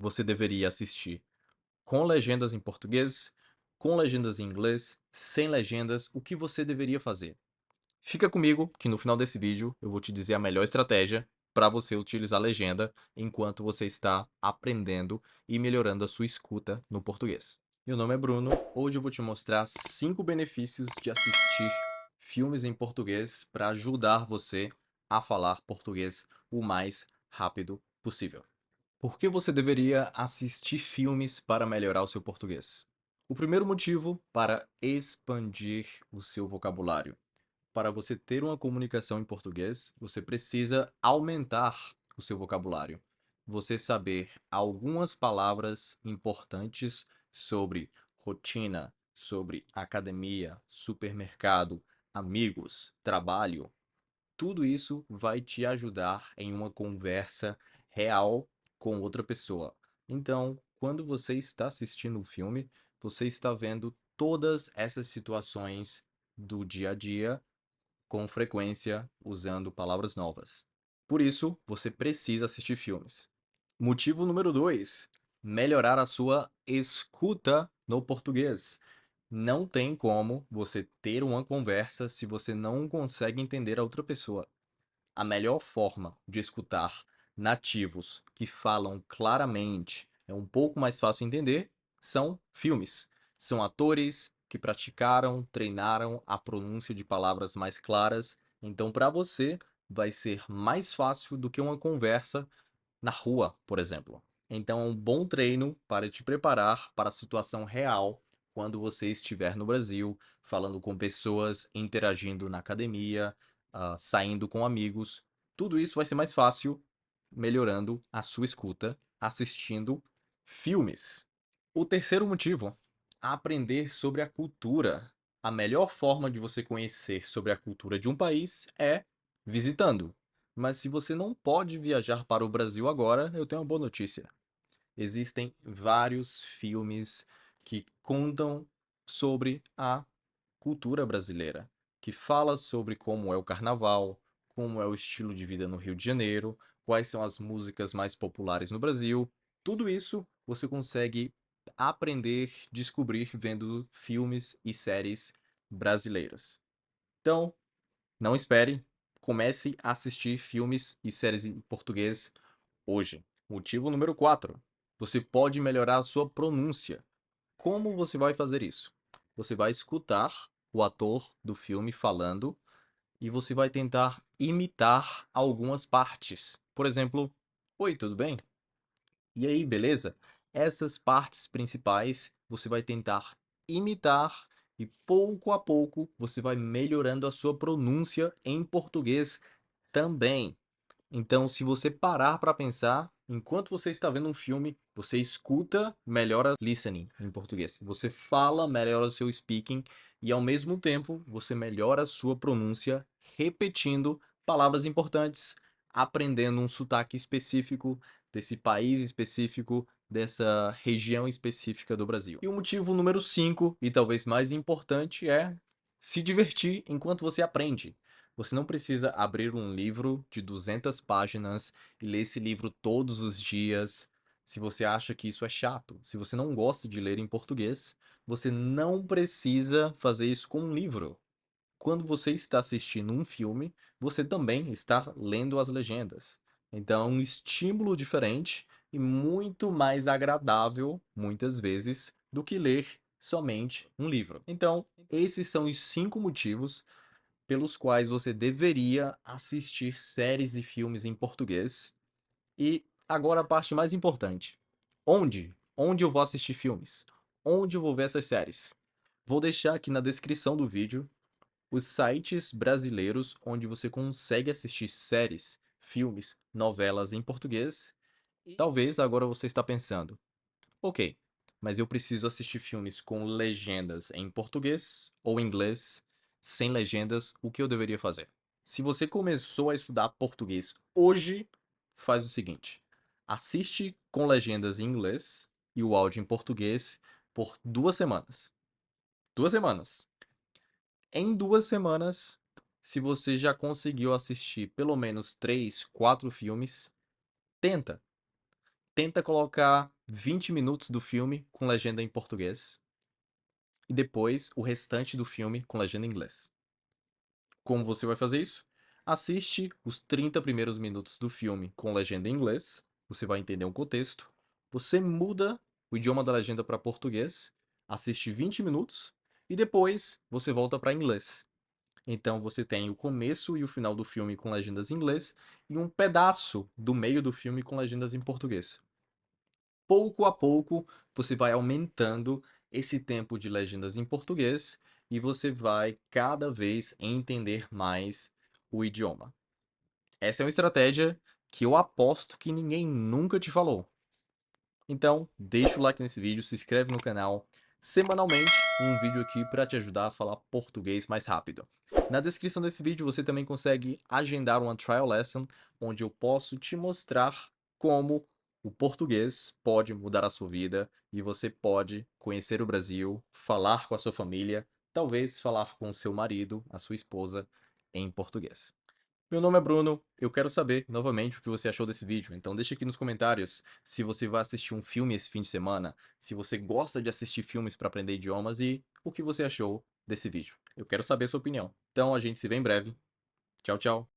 você deveria assistir com legendas em português, com legendas em inglês, sem legendas, o que você deveria fazer? Fica comigo que no final desse vídeo eu vou te dizer a melhor estratégia para você utilizar legenda enquanto você está aprendendo e melhorando a sua escuta no português. Meu nome é Bruno, hoje eu vou te mostrar 5 benefícios de assistir filmes em português para ajudar você a falar português o mais rápido possível. Por que você deveria assistir filmes para melhorar o seu português? O primeiro motivo, para expandir o seu vocabulário. Para você ter uma comunicação em português, você precisa aumentar o seu vocabulário. Você saber algumas palavras importantes sobre rotina, sobre academia, supermercado, amigos, trabalho. Tudo isso vai te ajudar em uma conversa real com outra pessoa. Então, quando você está assistindo um filme, você está vendo todas essas situações do dia a dia com frequência usando palavras novas. Por isso, você precisa assistir filmes. Motivo número 2: melhorar a sua escuta no português. Não tem como você ter uma conversa se você não consegue entender a outra pessoa. A melhor forma de escutar nativos que falam claramente, é um pouco mais fácil entender, são filmes. São atores que praticaram, treinaram a pronúncia de palavras mais claras. Então, para você, vai ser mais fácil do que uma conversa na rua, por exemplo. Então, é um bom treino para te preparar para a situação real quando você estiver no Brasil, falando com pessoas, interagindo na academia, saindo com amigos. Tudo isso vai ser mais fácil melhorando a sua escuta, assistindo filmes. O terceiro motivo, aprender sobre a cultura. A melhor forma de você conhecer sobre a cultura de um país é visitando. Mas se você não pode viajar para o Brasil agora, eu tenho uma boa notícia. Existem vários filmes que contam sobre a cultura brasileira, que fala sobre como é o carnaval, como é o estilo de vida no Rio de Janeiro, quais são as músicas mais populares no Brasil. Tudo isso você consegue aprender, descobrir vendo filmes e séries brasileiros. Então, não espere, comece a assistir filmes e séries em português hoje. Motivo número 4: você pode melhorar a sua pronúncia. Como você vai fazer isso? Você vai escutar o ator do filme falando e você vai tentar imitar algumas partes. Por exemplo, oi, tudo bem? E aí, beleza? Essas partes principais você vai tentar imitar e pouco a pouco você vai melhorando a sua pronúncia em português também. Então, se você parar para pensar, enquanto você está vendo um filme, você escuta, melhora listening em português. Você fala, melhora o seu speaking e ao mesmo tempo você melhora a sua pronúncia repetindo palavras importantes, aprendendo um sotaque específico desse país específico, dessa região específica do Brasil. E o motivo número 5 e talvez mais importante é se divertir enquanto você aprende. Você não precisa abrir um livro de 200 páginas e ler esse livro todos os dias se você acha que isso é chato. Se você não gosta de ler em português, você não precisa fazer isso com um livro. Quando você está assistindo um filme, você também está lendo as legendas. Então, é um estímulo diferente e muito mais agradável, muitas vezes, do que ler somente um livro. Então, esses são os 5 motivos pelos quais você deveria assistir séries e filmes em português. E agora a parte mais importante. Onde? Onde eu vou assistir filmes? Onde eu vou ver essas séries? Vou deixar aqui na descrição do vídeo os sites brasileiros onde você consegue assistir séries, filmes, novelas em português. E talvez agora você está pensando, ok, mas eu preciso assistir filmes com legendas em português ou inglês, sem legendas, o que eu deveria fazer? Se você começou a estudar português hoje, faz o seguinte: assiste com legendas em inglês e o áudio em português por 2 semanas. 2 semanas. Em 2 semanas, se você já conseguiu assistir pelo menos 3, 4 filmes, tenta. Tenta colocar 20 minutos do filme com legenda em português e depois o restante do filme com legenda em inglês. Como você vai fazer isso? Assiste os 30 primeiros minutos do filme com legenda em inglês, você vai entender o contexto. Você muda o idioma da legenda para português, assiste 20 minutos e depois você volta para inglês. Então você tem o começo e o final do filme com legendas em inglês e um pedaço do meio do filme com legendas em português. Pouco a pouco, você vai aumentando esse tempo de legendas em português e você vai cada vez entender mais o idioma. Essa é uma estratégia que eu aposto que ninguém nunca te falou. Então, deixa o like nesse vídeo, se inscreve no canal. Semanalmente, um vídeo aqui para te ajudar a falar português mais rápido. Na descrição desse vídeo você também consegue agendar uma trial lesson, onde eu posso te mostrar como o português pode mudar a sua vida e você pode conhecer o Brasil, falar com a sua família, talvez falar com o seu marido, a sua esposa, em português. Meu nome é Bruno, eu quero saber novamente o que você achou desse vídeo, então deixa aqui nos comentários se você vai assistir um filme esse fim de semana, se você gosta de assistir filmes para aprender idiomas e o que você achou desse vídeo. Eu quero saber a sua opinião. Então a gente se vê em breve. Tchau, tchau.